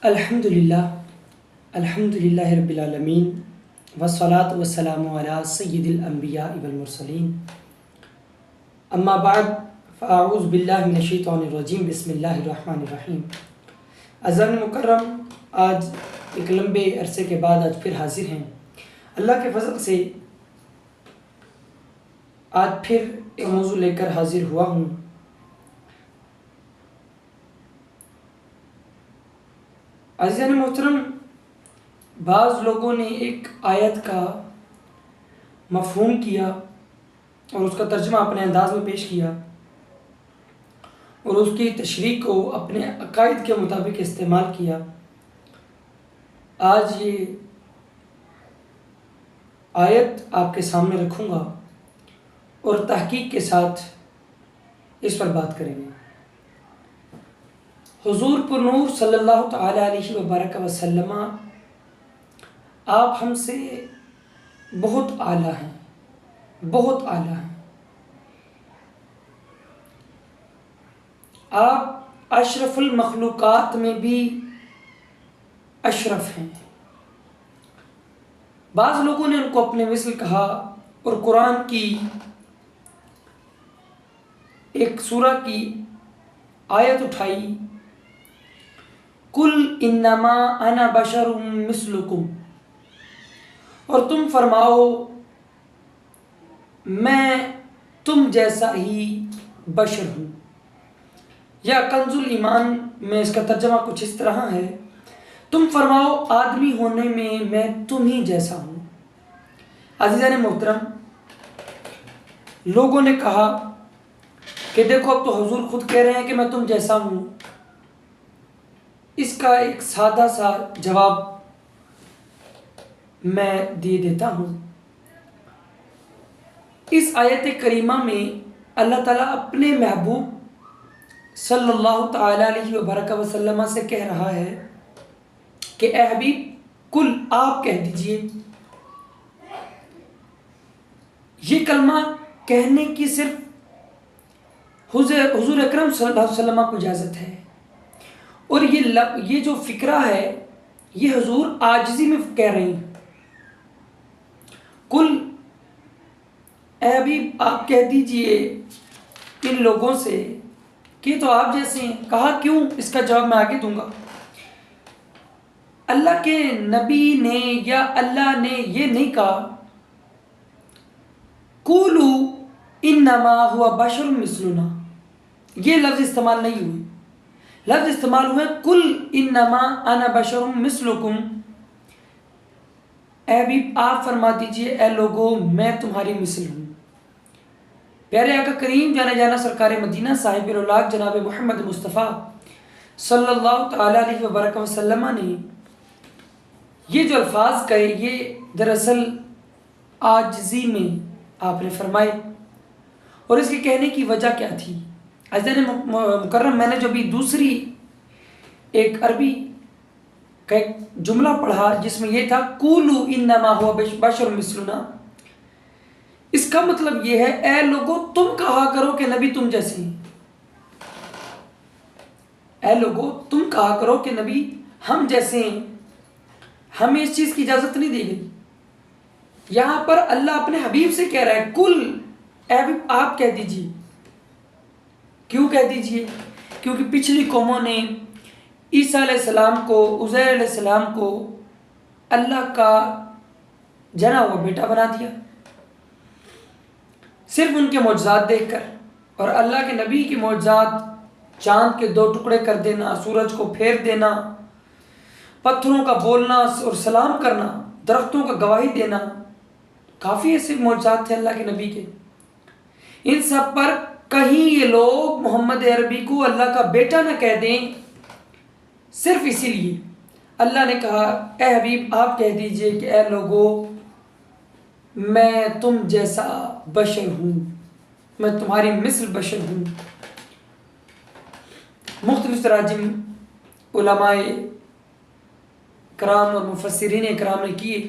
الحمدللہ رب العالمین والصلاة والسلام علی سید الانبیاء والمرسلین اما بعد فاعوذ باللہ من الشیطان الرجیم بسم اللہ الرحمن الرحیم۔ عزیزان مکرم، آج ایک لمبے عرصے کے بعد آج پھر حاضر ہیں۔ اللہ کے فضل سے آج پھر ایک موضوع لے کر حاضر ہوا ہوں۔ عزیزان محترم، بعض لوگوں نے ایک آیت کا مفہوم کیا اور اس کا ترجمہ اپنے انداز میں پیش کیا اور اس کی تشریح کو اپنے عقائد کے مطابق استعمال کیا۔ آج یہ آیت آپ کے سامنے رکھوں گا اور تحقیق کے ساتھ اس پر بات کریں گے۔ حضور پر نور صلی اللہ تعالی علیہ وبارک وسلم آپ ہم سے بہت اعلیٰ ہیں، بہت اعلیٰ ہیں۔ آپ اشرف المخلوقات میں بھی اشرف ہیں۔ بعض لوگوں نے ان کو اپنے مثل کہا اور قرآن کی ایک سورہ کی آیت اٹھائی، قل انما انا بشر مثلکم، اور تم فرماؤ میں تم جیسا ہی بشر ہوں۔ یا کنز الایمان میں اس کا ترجمہ کچھ اس طرح ہے، تم فرماؤ آدمی ہونے میں تم ہی جیسا ہوں۔ عزیزان محترم، لوگوں نے کہا کہ دیکھو اب تو حضور خود کہہ رہے ہیں کہ میں تم جیسا ہوں۔ اس کا ایک سادہ سا جواب میں دے دیتا ہوں۔ اس آیت کریمہ میں اللہ تعالیٰ اپنے محبوب صلی اللہ تعالی علیہ وبارک وسلم سے کہہ رہا ہے کہ اے حبیب کل آپ کہہ دیجئے۔ یہ کلمہ کہنے کی صرف حضور اکرم صلی اللہ علیہ وسلم کو اجازت ہے، اور یہ جو فکرہ ہے یہ حضور عاجزی میں کہہ رہے ہیں۔ کل اے حبیب آپ کہہ دیجئے ان لوگوں سے کہ تو آپ جیسے ہیں۔ کہا کیوں؟ اس کا جواب میں آگے دوں گا۔ اللہ کے نبی نے یا اللہ نے یہ نہیں کہا قولو انما ہوا بشر مثلنا، یہ لفظ استعمال نہیں ہوئے۔ لفظ استعمال ہوئے قل انما انا بشر مثلکم، اے حبیب آپ فرما دیجئے اے لوگو میں تمہاری مثل ہوں۔ پیارے آقا کریم جانا جانا سرکار مدینہ صاحب الاولاق جناب محمد مصطفیٰ صلی اللہ تعالی علیہ وبارک وسلم نے یہ جو الفاظ کہے یہ دراصل عاجزی میں آپ نے فرمائے، اور اس کے کہنے کی وجہ کیا تھی؟ عزیزان مکرم، میں نے جو بھی دوسری ایک عربی کا ایک جملہ پڑھا جس میں یہ تھا قولو انما ہوا بشر مثلنا، اس کا مطلب یہ ہے اے لوگو تم کہا کرو کہ نبی تم جیسے ہیں۔ اے لوگو تم کہا کرو کہ نبی ہم جیسے ہیں۔ ہمیں اس چیز کی اجازت نہیں دی گئی۔ یہاں پر اللہ اپنے حبیب سے کہہ رہا ہے کل اے حبیب آپ کہہ دیجئے۔ کیوں کہہ دیجئے؟ کیونکہ پچھلی قوموں نے عیسیٰ علیہ السلام کو، عزیر علیہ السلام کو اللہ کا جنا ہوا بیٹا بنا دیا، صرف ان کے معجزات دیکھ کر۔ اور اللہ کے نبی کے معجزات، چاند کے 2 ٹکڑے کر دینا، سورج کو پھیر دینا، پتھروں کا بولنا اور سلام کرنا، درختوں کا گواہی دینا، کافی ایسے معجزات تھے اللہ کے نبی کے۔ ان سب پر کہیں یہ لوگ محمد عربی کو اللہ کا بیٹا نہ کہہ دیں، صرف اسی لیے اللہ نے کہا اے حبیب آپ کہہ دیجئے کہ اے لوگو میں تم جیسا بشر ہوں، میں تمہاری مثل بشر ہوں۔ مختلف تراجم علماء کرام اور مفسرین کرام نے کیے،